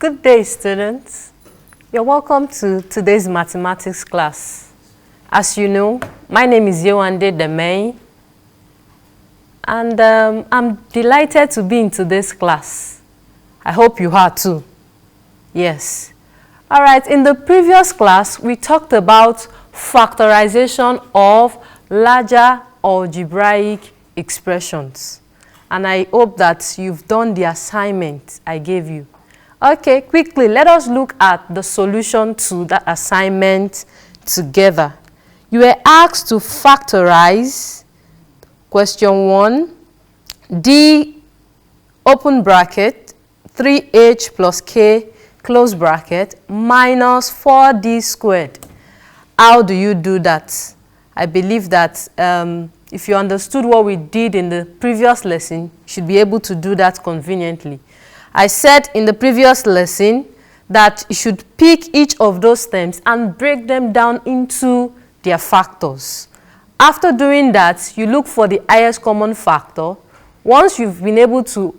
Good day, students. You're welcome to today's mathematics class. As you know, my name is Yewande Demey, and I'm delighted to be in today's class. I hope you are too. Yes. All right, in the previous class, we talked about factorization of larger algebraic expressions. And I hope that you've done the assignment I gave you. Okay, quickly, let us look at the solution to that assignment together. You were asked to factorize question 1, d open bracket 3h plus k close bracket minus 4d squared. How do you do that? I believe that if you understood what we did in the previous lesson, you should be able to do that conveniently. I said in the previous lesson that you should pick each of those terms and break them down into their factors. After doing that, you look for the highest common factor. Once you've been able to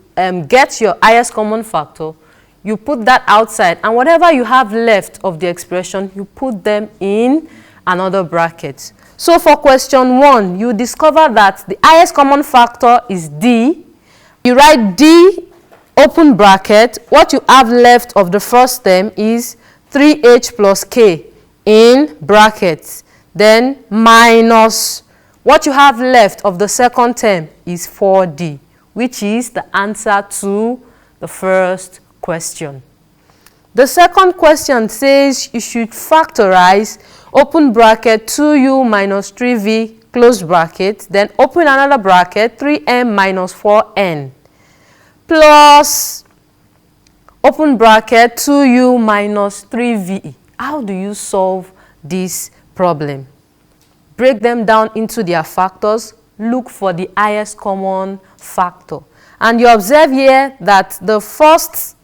get your highest common factor, you put that outside, and whatever you have left of the expression, you put them in another bracket. So for question 1, you discover that the highest common factor is d. You write d open bracket. What you have left of the first term is 3h plus k in brackets. Then minus what you have left of the second term is 4d, which is the answer to the first question. The second question says you should factorize open bracket 2u minus 3v close bracket, then open another bracket 3m minus 4n plus open bracket 2u minus 3v. How do you solve this problem? Break them down into their factors. Look for the highest common factor. And you observe here that the first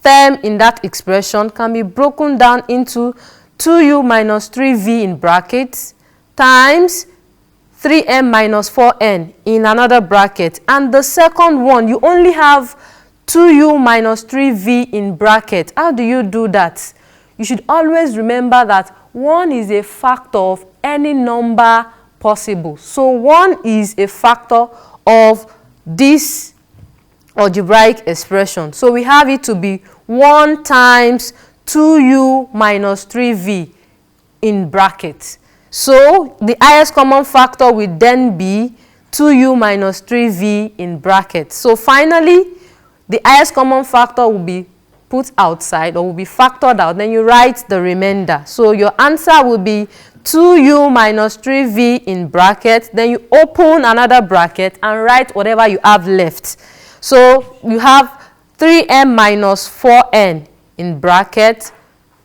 term in that expression can be broken down into 2u minus 3v in brackets times 3m minus 4n in another bracket. And the second one, you only have 2u minus 3v in bracket. How do you do that? You should always remember that 1 is a factor of any number possible. So 1 is a factor of this algebraic expression. So we have it to be 1 times 2u minus 3v in brackets. So the highest common factor will then be 2u minus 3v in brackets. So finally, the highest common factor will be put outside or will be factored out. Then you write the remainder. So your answer will be 2u minus 3v in brackets. Then you open another bracket and write whatever you have left. So you have 3m minus 4n in bracket.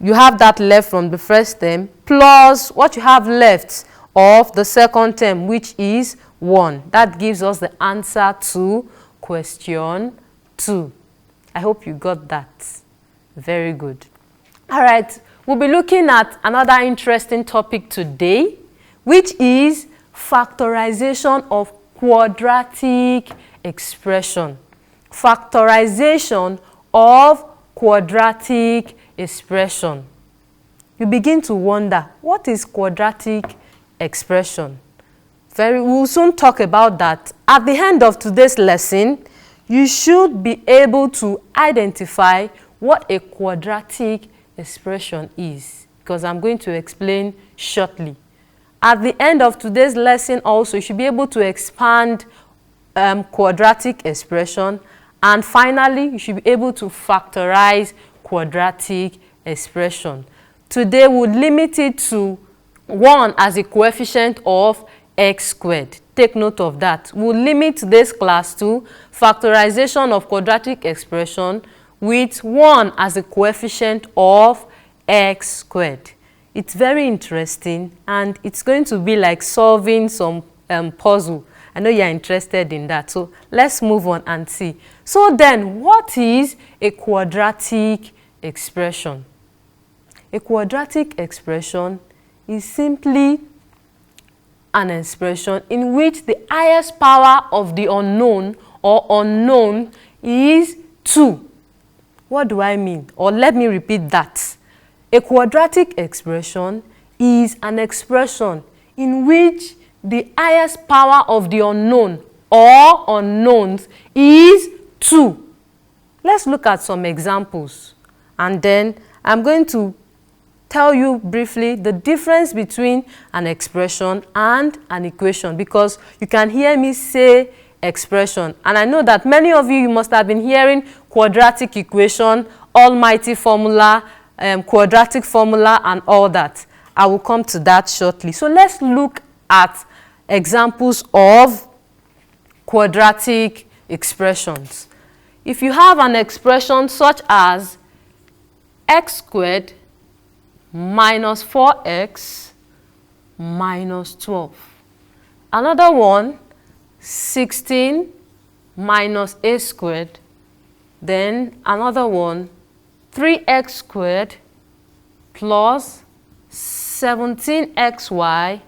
You have that left from the first term plus what you have left of the second term, which is 1. That gives us the answer to question 2. I hope you got that. Very good. All right, we'll be looking at another interesting topic today, which is factorization of quadratic expression. Factorization of quadratic expression. You begin to wonder, what is quadratic expression? We'll soon talk about that. At the end of today's lesson, you should be able to identify what a quadratic expression is, because I'm going to explain shortly. At the end of today's lesson also, you should be able to expand quadratic expression, and finally, you should be able to factorize quadratic expression. Today, we'll limit it to 1 as a coefficient of x squared. Take note of that. We'll limit this class to factorization of quadratic expression with 1 as a coefficient of x squared. It's very interesting, and it's going to be like solving some puzzle. I know you're interested in that. So let's move on and see. So then, what is a quadratic expression? A quadratic expression is simply an expression in which the highest power of the unknown or unknown is 2. What do I mean? Or let me repeat that. A quadratic expression is an expression in which the highest power of the unknown or unknowns is 2. Let's look at some examples, and then I'm going to tell you briefly the difference between an expression and an equation, because you can hear me say expression, and I know that many of you must have been hearing quadratic equation, almighty formula, quadratic formula and all that. I will come to that shortly. So let's look at examples of quadratic expressions. If you have an expression such as x squared minus 4x minus 12. Another one, 16 minus a squared. Then another one, 3x squared plus 17xy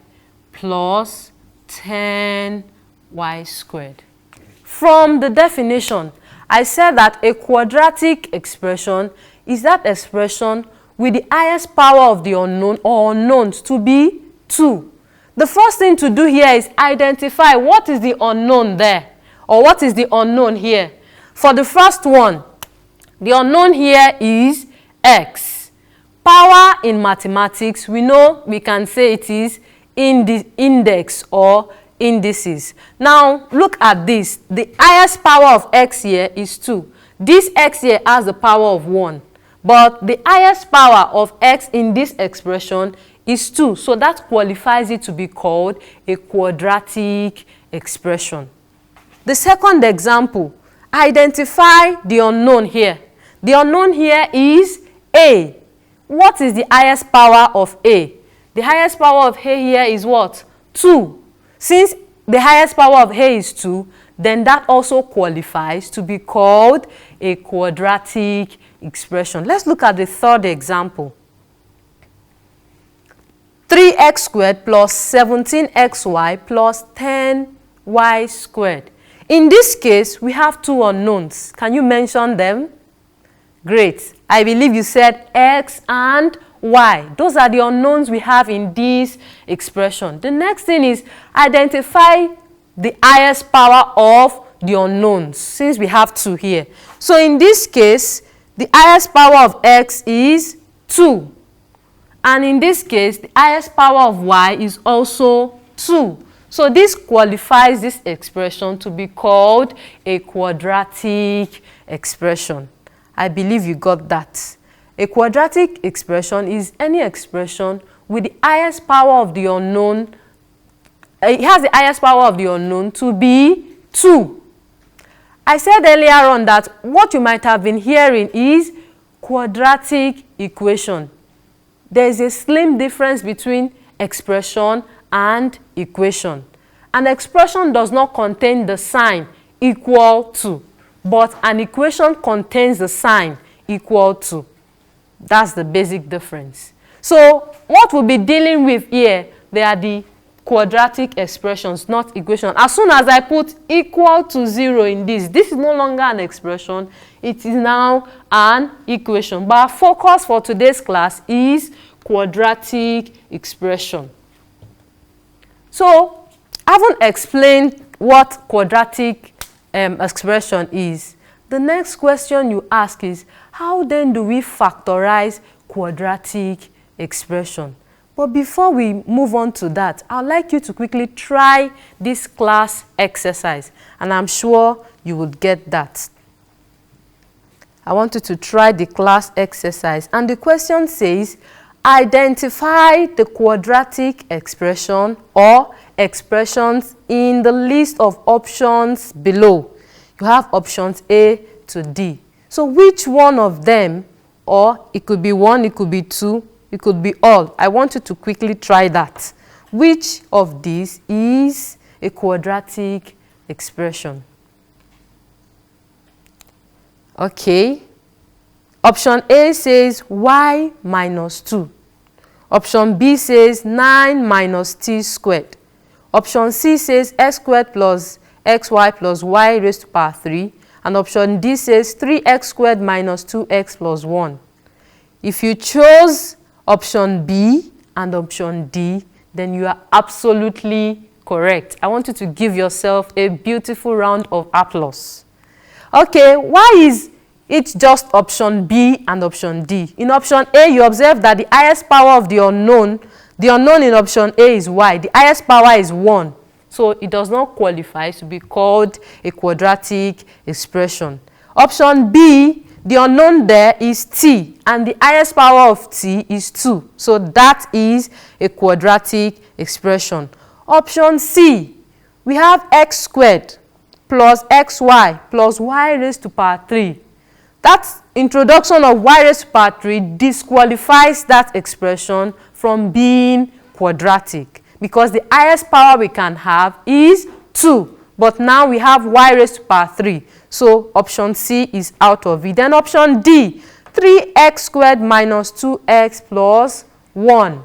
plus 10y squared. From the definition, I said that a quadratic expression is that expression with the highest power of the unknown or unknowns to be 2. The first thing to do here is identify what is the unknown there, or what is the unknown here. For the first one, the unknown here is x. Power in mathematics, we know we can say it is in the index or indices. Now look at this. The highest power of x here is 2. This x here has the power of 1. But the highest power of x in this expression is 2. So that qualifies it to be called a quadratic expression. The second example, identify the unknown here. The unknown here is a. What is the highest power of a? The highest power of a here is what? 2. Since the highest power of a is 2, then that also qualifies to be called a quadratic expression. Let's look at the third example. 3x squared plus 17xy plus 10y squared. In this case, we have two unknowns. Can you mention them? Great. I believe you said x and y. Those are the unknowns we have in this expression. The next thing is identify the highest power of the unknowns, since we have 2 here. So in this case, the highest power of x is 2. And in this case, the highest power of y is also 2. So this qualifies this expression to be called a quadratic expression. I believe you got that. A quadratic expression is any expression with the highest power of the unknown. It has the highest power of the unknown to be 2. I said earlier on that what you might have been hearing is quadratic equation. There is a slim difference between expression and equation. An expression does not contain the sign equal to, but an equation contains the sign equal to. That's the basic difference. So what we'll be dealing with here, they are the quadratic expressions, not equation. As soon as I put equal to 0 in this is no longer an expression, it is now an equation. But our focus for today's class is quadratic expression. So, having explained what quadratic expression is, the next question you ask is, how then do we factorize quadratic expression? But before we move on to that, I'd like you to quickly try this class exercise, and I'm sure you would get that. I want you to try the class exercise, and the question says, identify the quadratic expression or expressions in the list of options below. You have options A to D. So which one of them, or it could be 1, it could be 2, it could be all. I want you to quickly try that. Which of these is a quadratic expression? Okay. Option A says y minus 2. Option B says 9 minus t squared. Option C says x squared plus xy plus y raised to power 3. And option D says 3x squared minus 2x plus 1. If you chose option B and option D, then you are absolutely correct. I want you to give yourself a beautiful round of applause. Okay, why is it just option B and option D? In option A, you observe that the highest power of the unknown in option A is y. The highest power is 1. So it does not qualify to be called a quadratic expression. Option B, the unknown there is t, and the highest power of t is 2. So that is a quadratic expression. Option C, we have x squared plus xy plus y raised to power 3. That introduction of y raised to power 3 disqualifies that expression from being quadratic, because the highest power we can have is 2, but now we have y raised to power 3. So option C is out of it. Then option D, 3x squared minus 2x plus 1.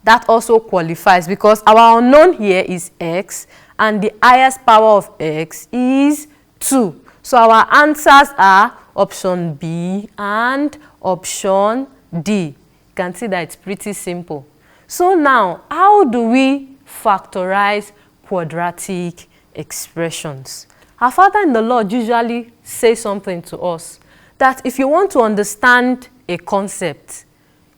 That also qualifies because our unknown here is x and the highest power of x is 2. So our answers are option B and option D. You can see that it's pretty simple. So now, how do we factorize quadratic expressions? Our Father in the Lord usually says something to us, that if you want to understand a concept,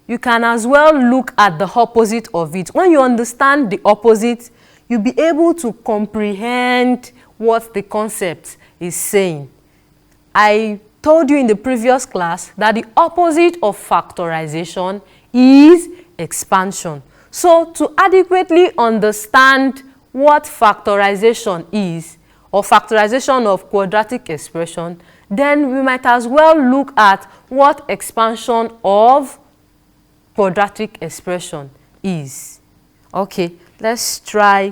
you can as well look at the opposite of it. When you understand the opposite, you'll be able to comprehend what the concept is saying. I told you in the previous class that the opposite of factorization is expansion. So to adequately understand what factorization is, or factorization of quadratic expression, then we might as well look at what expansion of quadratic expression is. Okay, let's try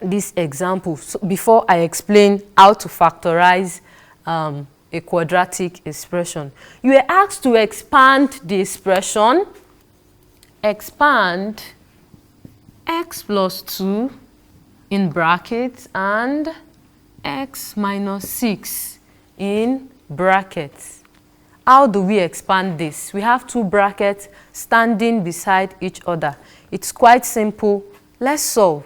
this example before I explain how to factorize a quadratic expression. You are asked to expand the expression, expand x plus 2 in brackets and x minus 6 in brackets. How do we expand this? We have two brackets standing beside each other. It's quite simple. Let's solve.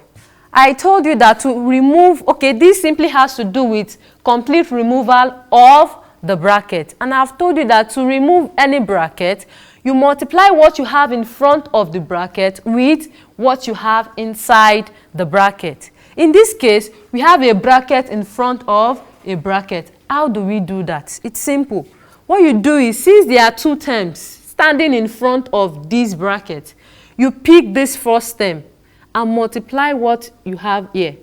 I told you that to remove, okay, this simply has to do with complete removal of the bracket. And I've told you that to remove any bracket, you multiply what you have in front of the bracket with what you have inside the bracket. In this case, we have a bracket in front of a bracket. How do we do that? It's simple. What you do is, since there are two terms standing in front of this bracket, you pick this first term and multiply what you have here.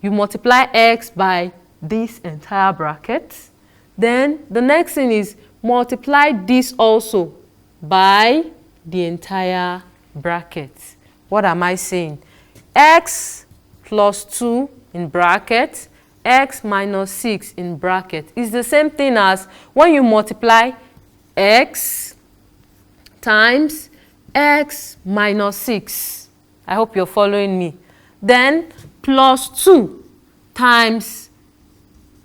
You multiply x by this entire bracket. Then the next thing is multiply this also by the entire bracket. What am I saying? X plus 2 in bracket, x minus 6 in bracket is the same thing as when you multiply x times x minus 6. I hope you're following me. Then plus 2 times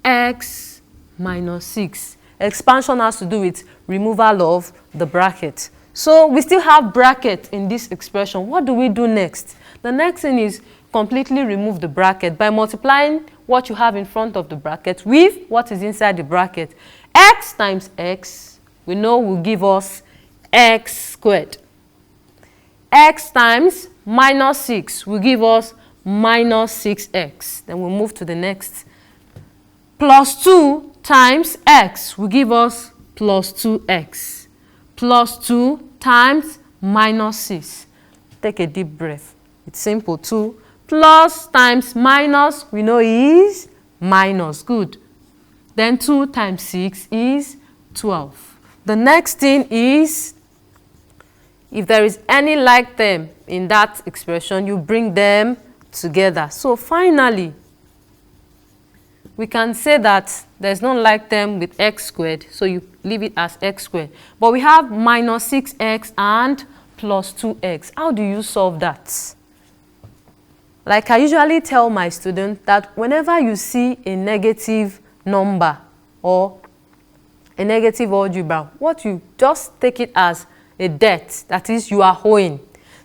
x minus 6. Expansion has to do with removal of the bracket. So we still have bracket in this expression. What do we do next? The next thing is completely remove the bracket by multiplying what you have in front of the bracket with what is inside the bracket. X times x, we know will give us x squared. X times minus 6 will give us minus 6x. Then we'll move to the next. Plus 2 times x will give us plus 2x. Plus 2 times minus 6. Take a deep breath. It's simple. 2 plus times minus, we know is minus. Good. Then 2 times 6 is 12. The next thing is, if there is any like term in that expression, you bring them together. So finally, we can say that there's no like term with x squared, so you leave it as x squared. But we have minus 6x and plus 2x. How do you solve that? Like I usually tell my students that whenever you see a negative number or a negative algebra, what you just take it as a debt, that is you are owing.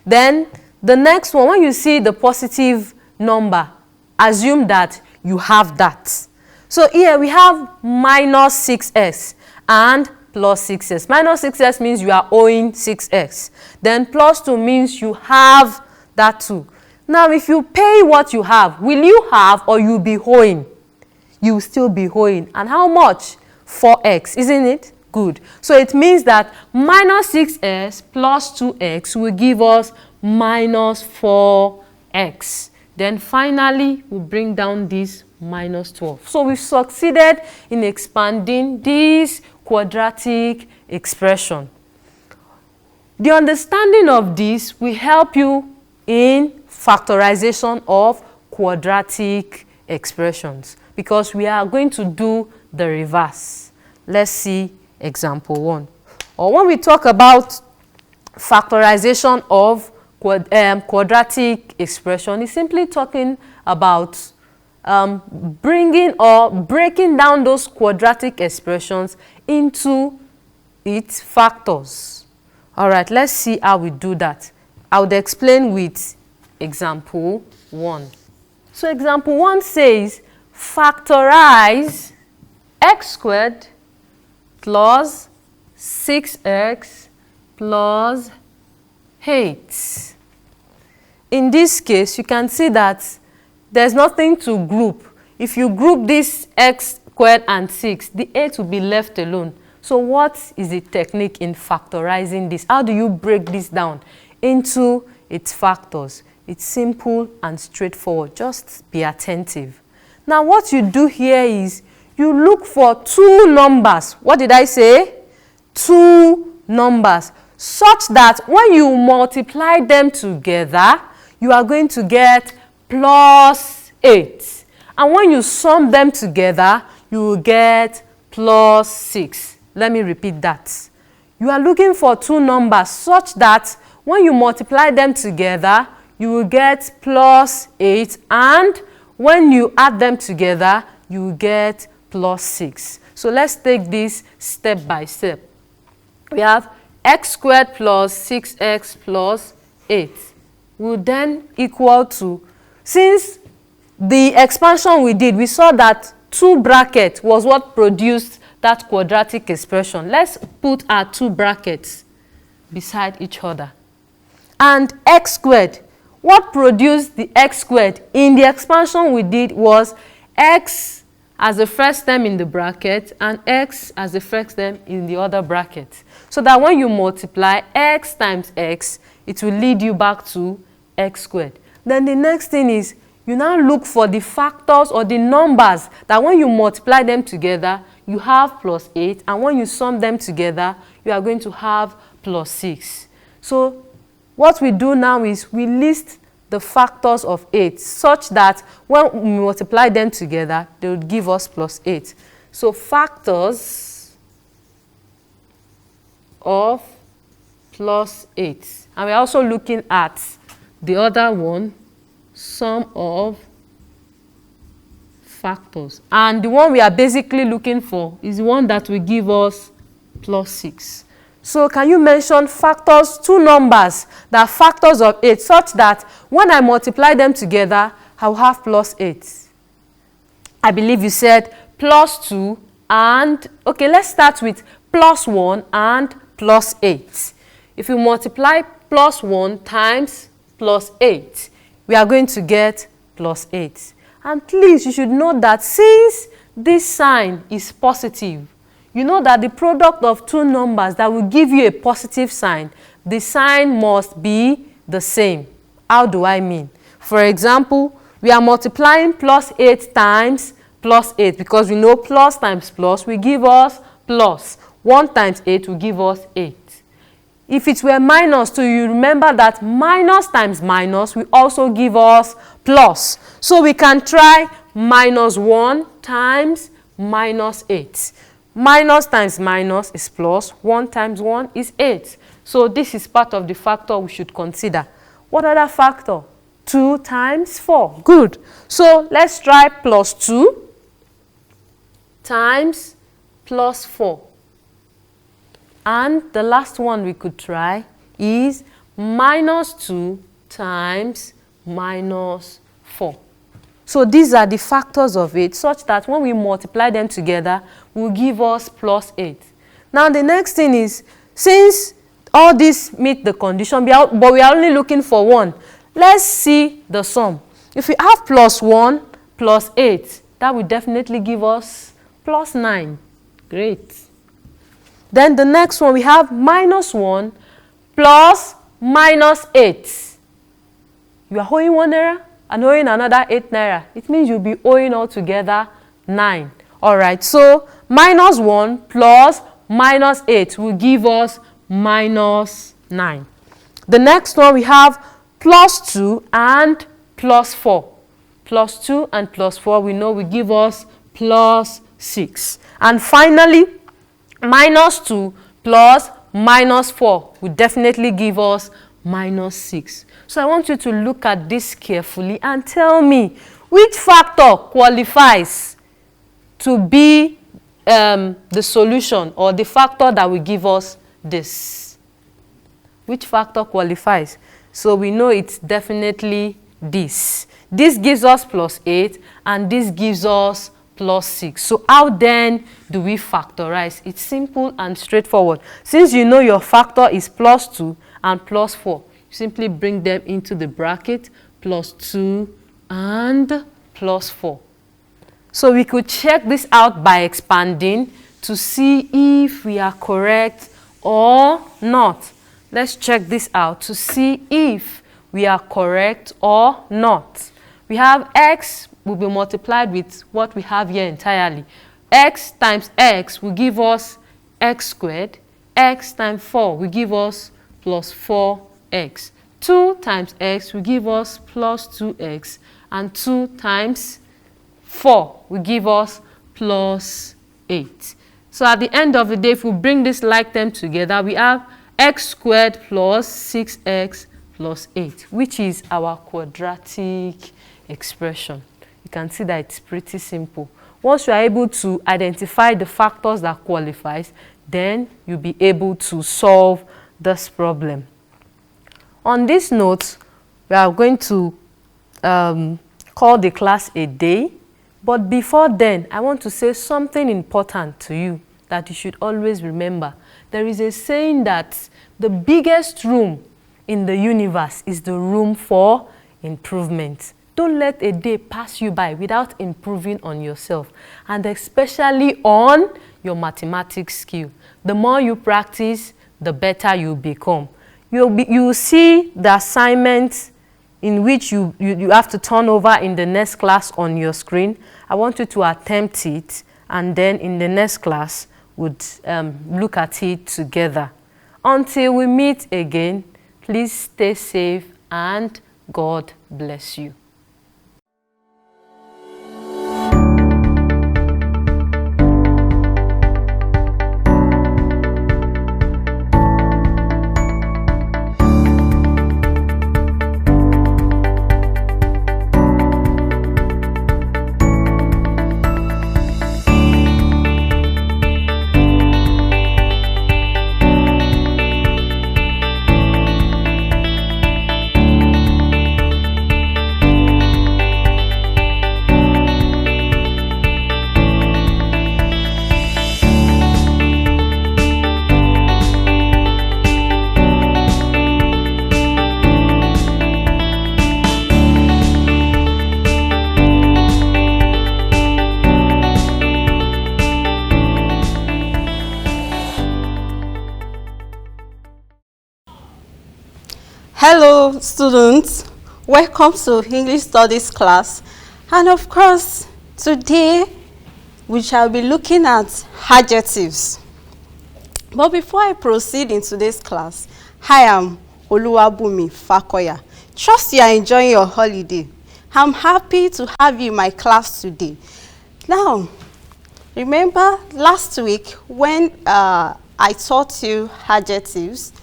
Then the next one, when you see the positive number, assume that you have that. So here we have minus 6x and plus 6x. Minus 6x means you are owing 6x. Then plus 2 means you have that too. Now if you pay what you have, will you have or you will be owing? You will still be owing. And how much? 4x, isn't it? Good. So it means that minus 6x plus 2x will give us minus 4x. Then finally, we bring down this minus 12. So we've succeeded in expanding this quadratic expression. The understanding of this will help you in factorization of quadratic expressions, because we are going to do the reverse. Let's see example 1. Or when we talk about factorization of quadratic expression, is simply talking about bringing or breaking down those quadratic expressions into its factors. All right, let's see how we do that. I would explain with example 1. So example 1 says factorize x squared plus 6x plus 8. In this case, you can see that there's nothing to group. If you group this x squared and 6, the 8 will be left alone. So what is the technique in factorizing this? How do you break this down into its factors? It's simple and straightforward. Just be attentive. Now what you do here is you look for two numbers. What did I say? Two numbers. Such that when you multiply them together, you are going to get plus 8. And when you sum them together, you will get plus 6. Let me repeat that. You are looking for two numbers such that when you multiply them together, you will get plus 8. And when you add them together, you will get plus 6. So let's take this step by step. We have x squared plus 6x plus 8 will then equal to, since the expansion we did, we saw that 2 brackets was what produced that quadratic expression. Let's put our 2 brackets beside each other. And x squared, what produced the x squared in the expansion we did was x as the first term in the bracket and x as the first term in the other bracket. So that when you multiply x times x, it will lead you back to x squared. Then the next thing is you now look for the factors or the numbers that when you multiply them together, you have plus 8. And when you sum them together, you are going to have plus 6. So what we do now is we list the factors of 8 such that when we multiply them together, they would give us plus 8. So factors of plus 8. And we're also looking at the other one, sum of factors. And the one we are basically looking for is the one that will give us plus 6. So can you mention factors, two numbers that are factors of 8 such that when I multiply them together, I'll have plus 8? I believe you said plus 2 and, okay, let's start with plus 1 and plus 8. If you multiply plus 1 times plus 8, we are going to get plus 8. And please, you should know that since this sign is positive, you know that the product of two numbers that will give you a positive sign, the sign must be the same. How do I mean? For example, we are multiplying plus 8 times plus 8 because we know plus times plus will give us plus. 1 times 8 will give us 8. If it were minus 2, you remember that minus times minus will also give us plus. So we can try minus 1 times minus 8. Minus times minus is plus. 1 times 1 is 8. So this is part of the factor we should consider. What other factor? 2 times 4. Good. So let's try plus 2 times plus 4. And the last one we could try is minus 2 times minus 4. So these are the factors of it, such that when we multiply them together, will give us plus 8. Now the next thing is, since all these meet the condition, but we are only looking for one, let's see the sum. If we have plus 1 plus 8, that will definitely give us plus 9. Great. Then the next one, we have minus 1 plus minus 8. You are owing 1 naira and owing another 8 naira. It means you'll be owing altogether 9. All right, so minus 1 plus minus 8 will give us minus 9. The next one, we have plus 2 and plus 4. Plus 2 and plus 4, we know will give us plus 6. And finally, minus 2 plus minus 4 will definitely give us minus 6. So I want you to look at this carefully and tell me which factor qualifies to be the solution, or the factor that will give us this. Which factor qualifies? So we know it's definitely this. This gives us plus 8 and this gives us plus 6. So how then do we factorize? It's simple and straightforward. Since you know your factor is plus 2 and plus 4, you simply bring them into the bracket, plus 2 and plus 4. So we could check this out by expanding to see if we are correct or not. Let's check this out to see if we are correct or not. We have x will be multiplied with what we have here entirely. X times x will give us x squared. X times 4 will give us plus 4x. 2 times x will give us plus 2x. And 2 times 4 will give us plus 8. So at the end of the day, if we bring this like term together, we have x squared plus 6x plus 8, which is our quadratic expression. You can see that it's pretty simple. Once you are able to identify the factors that qualifies, then you'll be able to solve this problem. On this note, we are going to call the class a day. But before then, I want to say something important to you that you should always remember. There is a saying that the biggest room in the universe is the room for improvement. Don't let a day pass you by without improving on yourself, and especially on your mathematics skill. The more you practice, the better you become. You'll see the assignments in which you have to turn over in the next class on your screen. I want you to attempt it, and then in the next class, would look at it together. Until we meet again, please stay safe and God bless you. Hello students, welcome to English Studies class, and of course today we shall be looking at adjectives. But before I proceed in today's class, I am Oluwabumi Fakoya. Trust you are enjoying your holiday. I'm happy to have you in my class today. Now, remember last week when I taught you adjectives,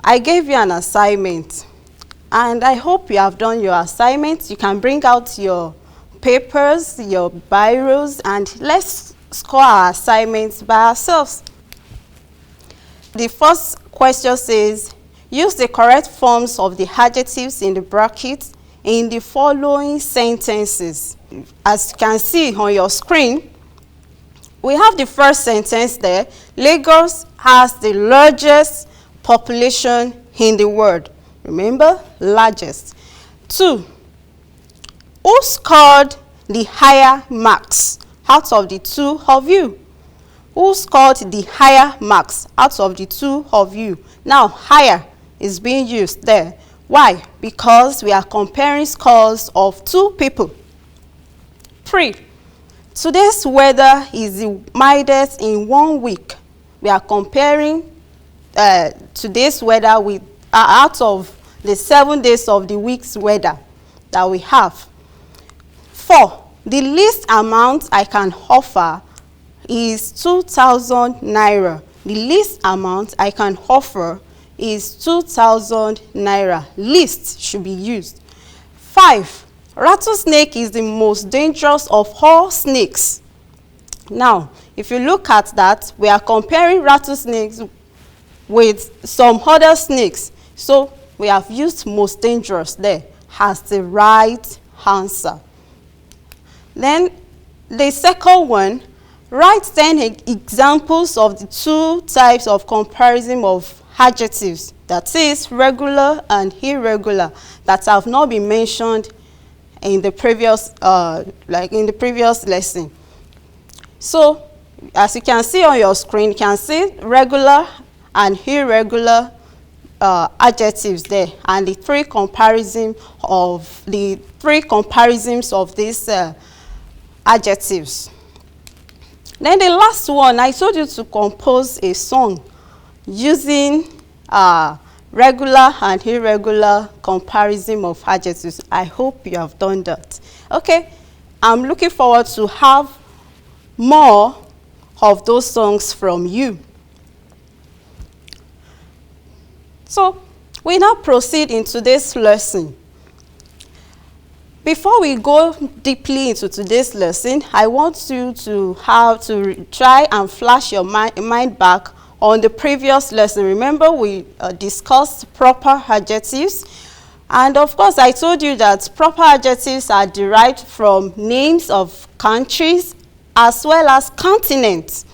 I gave you an assignment, And I hope you have done your assignments. You can bring out your papers, your biros, and let's score our assignments by ourselves. The first question says, use the correct forms of the adjectives in the brackets in the following sentences. As you can see on your screen, we have the first sentence there. Lagos has the largest population in the world. Remember, largest. 2. Who scored the higher marks out of the two of you? Who scored the higher marks out of the two of you? Now, higher is being used there. Why? Because we are comparing scores of two people. 3. Today's weather is the mildest in 1 week. We are comparing today's weather with out of the 7 days of the week's weather that we have. 4. The least amount I can offer is 2,000 naira. The least amount I can offer is 2,000 naira. Least should be used. 5. Rattlesnake is the most dangerous of all snakes. Now, if you look at that, we are comparing rattlesnakes with some other snakes. So, we have used most dangerous there as the right answer. Then, the second one, write 10 examples of the two types of comparison of adjectives, that is, regular and irregular, that have not been mentioned in the previous, lesson. So, as you can see on your screen, you can see regular and irregular adjectives there, and the three comparisons of these adjectives. Then the last one, I told you to compose a song using regular and irregular comparison of adjectives. I hope you have done that. Okay, I'm looking forward to have more of those songs from you. So, we now proceed into today's lesson. Before we go deeply into today's lesson, I want you to try and flash your mind back on the previous lesson. Remember, we discussed proper adjectives. And of course, I told you that proper adjectives are derived from names of countries as well as continents.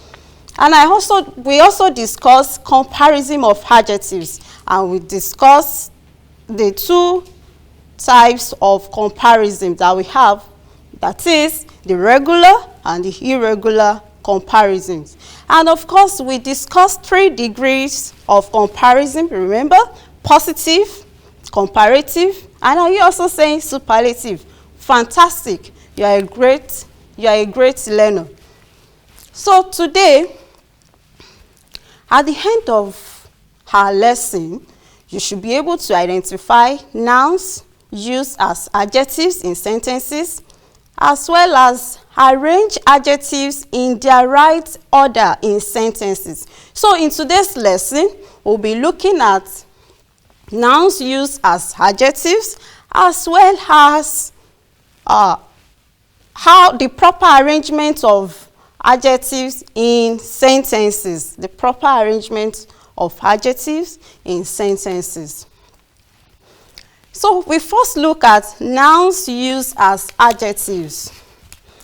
And we also discussed comparison of adjectives. And we discussed the two types of comparison that we have, that is the regular and the irregular comparisons. And of course, we discussed 3 degrees of comparison. Remember, positive, comparative, and are you also saying superlative? Fantastic. You are a great learner. So today, at the end of our lesson, you should be able to identify nouns used as adjectives in sentences, as well as arrange adjectives in their right order in sentences. So in today's lesson, we'll be looking at nouns used as adjectives, as well as how the proper arrangement of adjectives in sentences. The proper arrangement of adjectives in sentences. So we first look at nouns used as adjectives.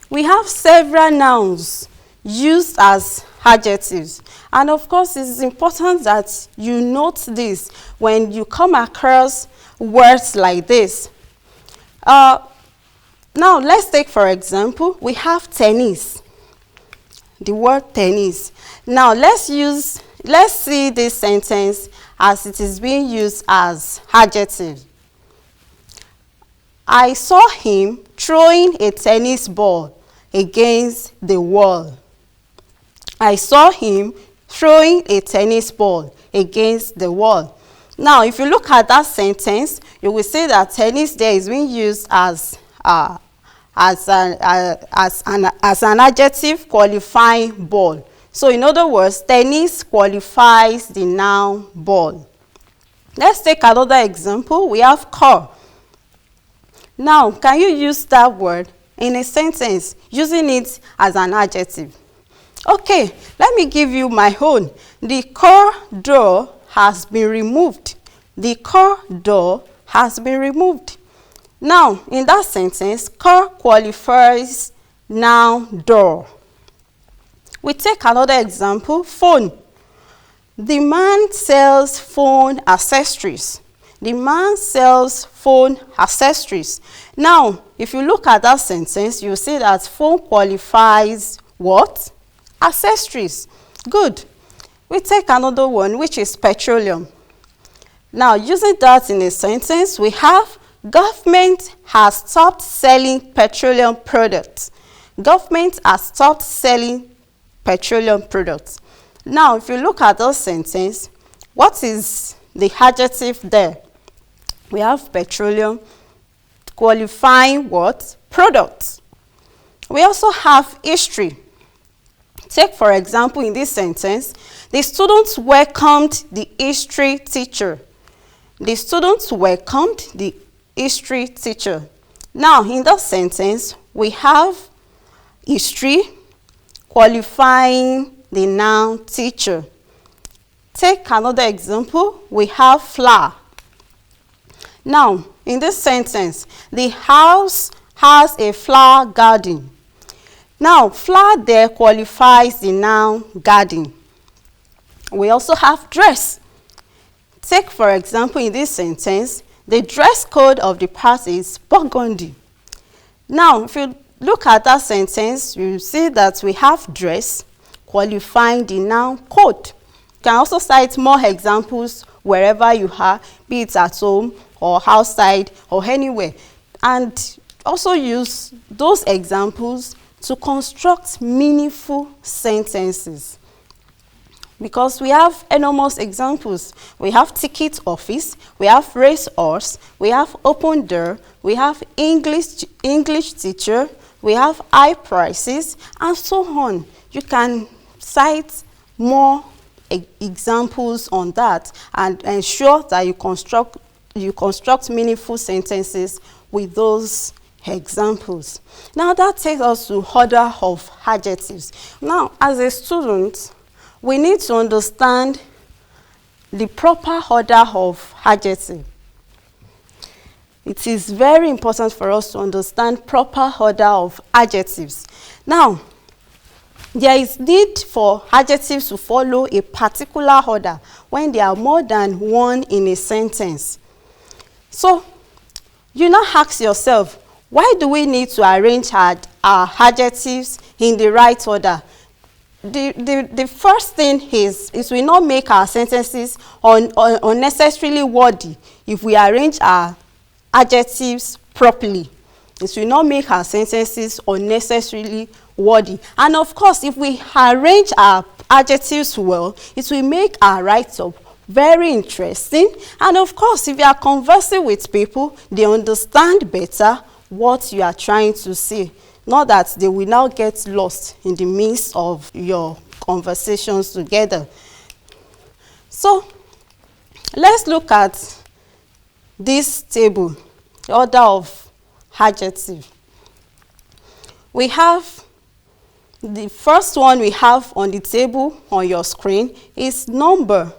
We have several nouns used as adjectives. And of course, it is important that you note this when you come across words like this. Now, let's take, for example, we have tennis. The word tennis. Now, let's see this sentence as it is being used as adjective. I saw him throwing a tennis ball against the wall. I saw him throwing a tennis ball against the wall. Now, if you look at that sentence, you will see that tennis there is being used as an adjective qualifying ball. So, in other words, tennis qualifies the noun ball. Let's take another example. We have core. Now, can you use that word in a sentence using it as an adjective? Okay, let me give you my own. The car door has been removed. The car door has been removed. Now, in that sentence, car qualifies noun door. We take another example, phone. The man sells phone accessories. The man sells phone accessories. Now, if you look at that sentence, you see that phone qualifies what? Accessories. Good. We take another one, which is petroleum. Now, using that in a sentence, we have government has stopped selling petroleum products. Government has stopped selling petroleum products. Now, if you look at that sentence, what is the adjective there? We have petroleum qualifying what? Products. We also have history. Take, for example, in this sentence, the students welcomed the history teacher. The students welcomed the history teacher. Now, in that sentence, we have history qualifying the noun teacher. Take another example. We have flower. Now, in this sentence, the house has a flower garden. Now, flower there qualifies the noun garden. We also have dress. Take, for example, in this sentence, the dress code of the party is burgundy. Now, if you look at that sentence, you see that we have dress qualifying the noun coat. You can also cite more examples wherever you are, be it at home or outside or anywhere. And also use those examples to construct meaningful sentences. Because we have enormous examples. We have ticket office, we have race horse, we have open door, we have English teacher, we have high prices, and so on. You can cite more examples on that and ensure that you construct meaningful sentences with those examples. Now that takes us to order of adjectives. Now, as a student, we need to understand the proper order of adjective. It is very important for us to understand proper order of adjectives. Now, there is need for adjectives to follow a particular order when there are more than one in a sentence. So, you now ask yourself, why do we need to arrange our adjectives in the right order? The first thing is we not make our sentences unnecessarily wordy if we arrange our adjectives properly. It will not make our sentences unnecessarily wordy. And of course, if we arrange our adjectives well, it will make our write-up very interesting. And of course, if you are conversing with people, they understand better what you are trying to say. Not that they will now get lost in the midst of your conversations together. So, let's look at this table, the order of adjective. We have the first one we have on the table on your screen is number.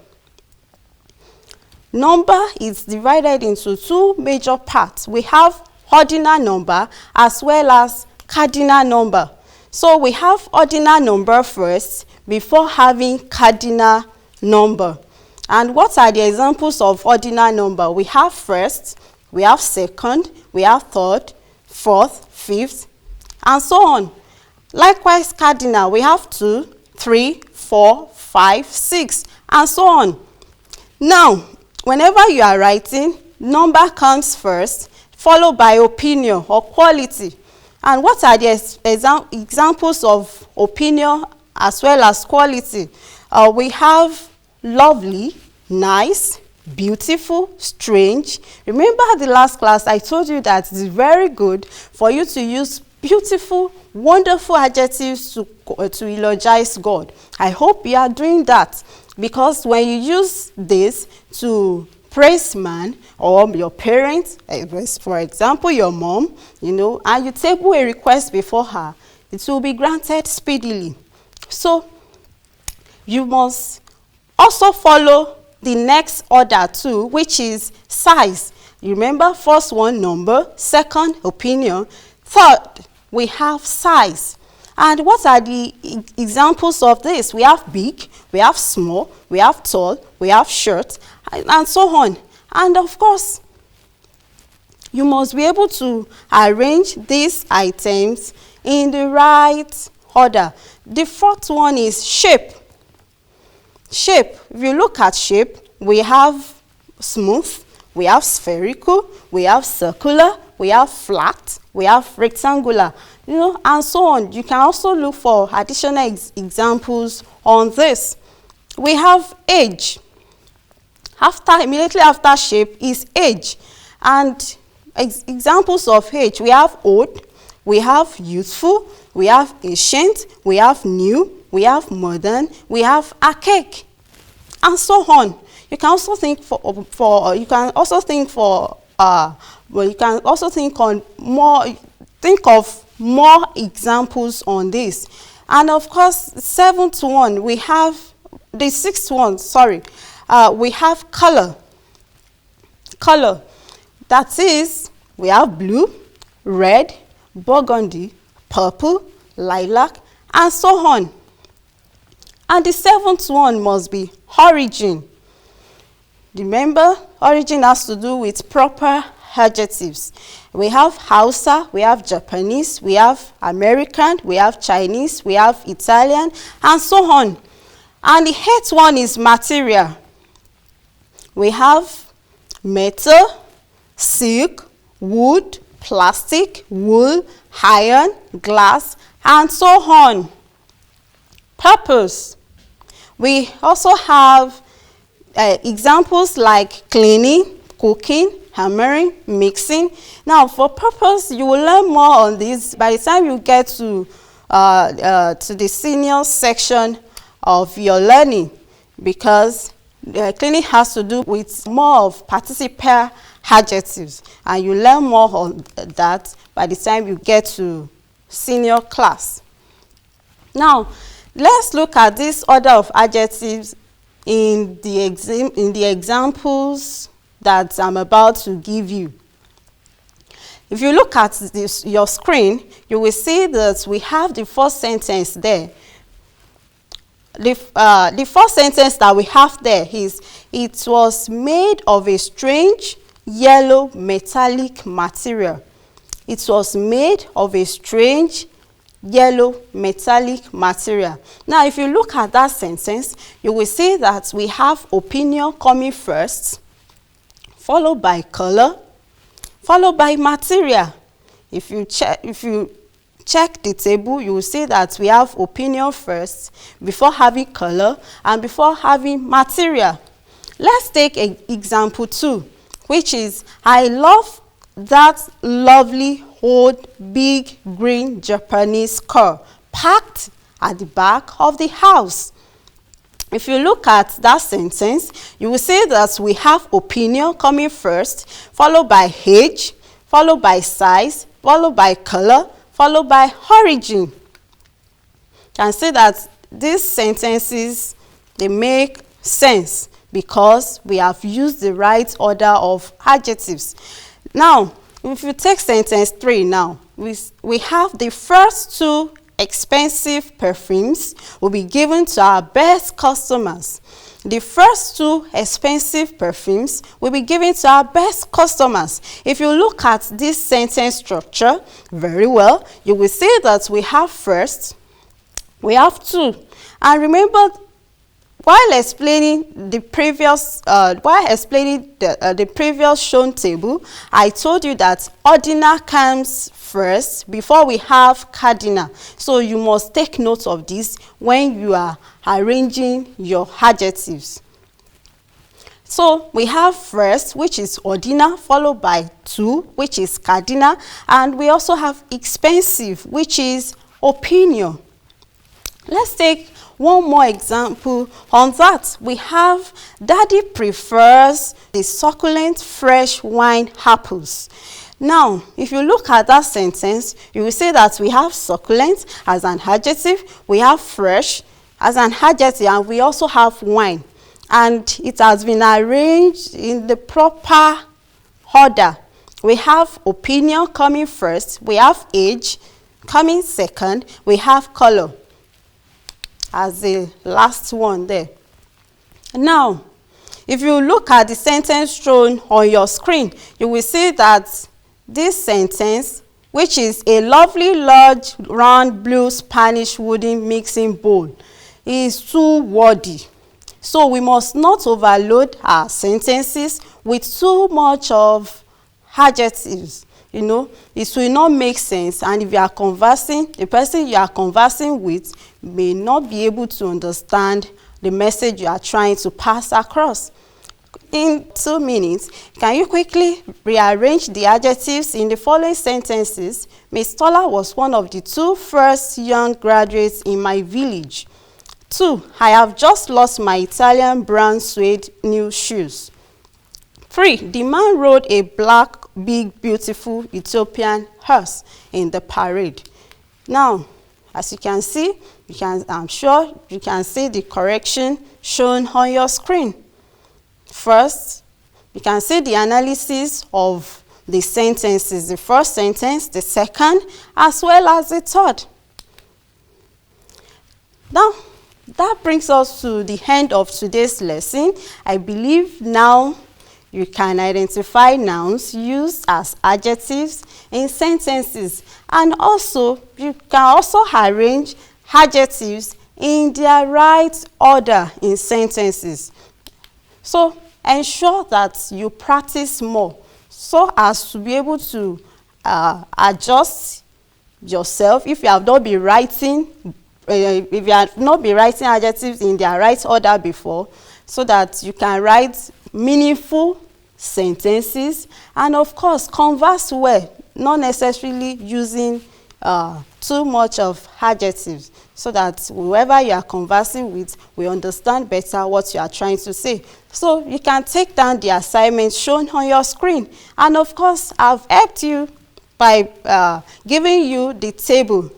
Number is divided into two major parts. We have ordinal number as well as cardinal number. So we have ordinal number first before having cardinal number. And what are the examples of ordinal number? We have first, we have second, we have third, fourth, fifth, and so on. Likewise, cardinal, we have 2, 3, 4, 5, 6, and so on. Now, whenever you are writing, number comes first, followed by opinion or quality. And what are the examples of opinion as well as quality? We have lovely, nice, beautiful, strange. Remember the last class I told you that it's very good for you to use beautiful, wonderful adjectives to eulogize God. I hope you are doing that, because when you use this to praise man or your parents, for example, your mom, and you table a request before her, it will be granted speedily. So you must also follow the next order too, which is size. You remember, first one, number; second, opinion; third, we have size. And what are the examples of this? We have big, we have small, we have tall, we have short, and so on. And of course, you must be able to arrange these items in the right order. The fourth one is shape. Shape. If you look at shape, we have smooth, we have spherical, we have circular, we have flat, we have rectangular, and so on. You can also look for additional examples on this. We have age. Immediately after shape is age. And examples of age, we have old, we have youthful, we have ancient, we have new, we have modern, we have archaic, and so on. You can also think think of more examples on this. And of course, we have color. That is, we have blue, red, burgundy, purple, lilac, and so on. And the seventh one must be origin. Remember, origin has to do with proper adjectives. We have Hausa, we have Japanese, we have American, we have Chinese, we have Italian, and so on. And the eighth one is material. We have metal, silk, wood, plastic, wool, iron, glass, and so on. Purpose. We also have examples like cleaning, cooking, hammering, mixing. Now, for purpose, you will learn more on this by the time you get to the senior section of your learning, because cleaning has to do with more of participial adjectives, and you learn more on that by the time you get to senior class. Now, let's look at this order of adjectives in the examples that I'm about to give you. If you look at your screen, you will see that we have the first sentence there. The first sentence that we have there is, it was made of a strange yellow metallic material. It was made of a strange yellow metallic material. Now, if you look at that sentence, you will see that we have opinion coming first, followed by color, followed by material. If you check the table, you will see that we have opinion first, before having color, and before having material. Let's take example 2, which is, I love that lovely old big green Japanese car parked at the back of the house. If you look at that sentence, you will see that we have opinion coming first, followed by age, followed by size, followed by color, followed by origin. You can see that these sentences, they make sense because we have used the right order of adjectives. Now, if you take sentence 3 now, we have the first 2 expensive perfumes will be given to our best customers. The first 2 expensive perfumes will be given to our best customers. If you look at this sentence structure very well, you will see that we have first, we have 2. And remember, while explaining the previous shown table, I told you that ordinal comes first before we have cardinal. So you must take note of this when you are arranging your adjectives. So we have first, which is ordinal, followed by 2, which is cardinal, and we also have expensive, which is opinion. Let's take One more example on that, we have Daddy prefers the succulent fresh wine apples. Now, if you look at that sentence, you will see that we have succulent as an adjective, we have fresh as an adjective, and we also have wine. And it has been arranged in the proper order. We have opinion coming first, we have age coming second, we have color as the last one there. Now, if you look at the sentence shown on your screen, you will see that this sentence, which is a lovely large round blue Spanish wooden mixing bowl, is too wordy. So we must not overload our sentences with too much of adjectives. You know, it will not make sense, and if you are conversing, the person you are conversing with may not be able to understand the message you are trying to pass across. In 2 minutes, can you quickly rearrange the adjectives in the following sentences? Miss Tola was one of the 2 first young graduates in my village. 2, I have just lost my Italian brown suede new shoes. 3, the man rode a black, big, beautiful Ethiopian horse in the parade. Now, as you can see, I'm sure you can see the correction shown on your screen. First, you can see the analysis of the sentences, the first sentence, the second, as well as the third. Now, that brings us to the end of today's lesson. I believe now you can identify nouns used as adjectives in sentences, and also you can also arrange adjectives in their right order in sentences. So ensure that you practice more so as to be able to adjust yourself if you have not been writing adjectives in their right order before, so that you can write meaningful sentences, and of course converse well, not necessarily using too much of adjectives, so that whoever you are conversing with will understand better what you are trying to say. So you can take down the assignment shown on your screen, and of course I've helped you by giving you the table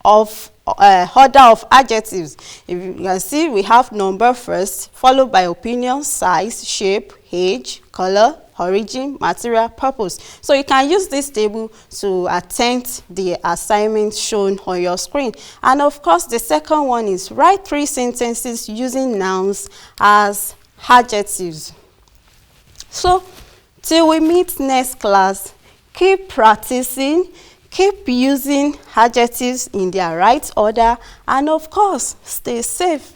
of order of adjectives. If you can see, we have number first, followed by opinion, size, shape, age, color, origin, material, purpose. So you can use this table to attempt the assignment shown on your screen. And of course, the second one is write 3 sentences using nouns as adjectives. So till we meet next class, keep practicing, keep using adjectives in their right order, and of course, stay safe.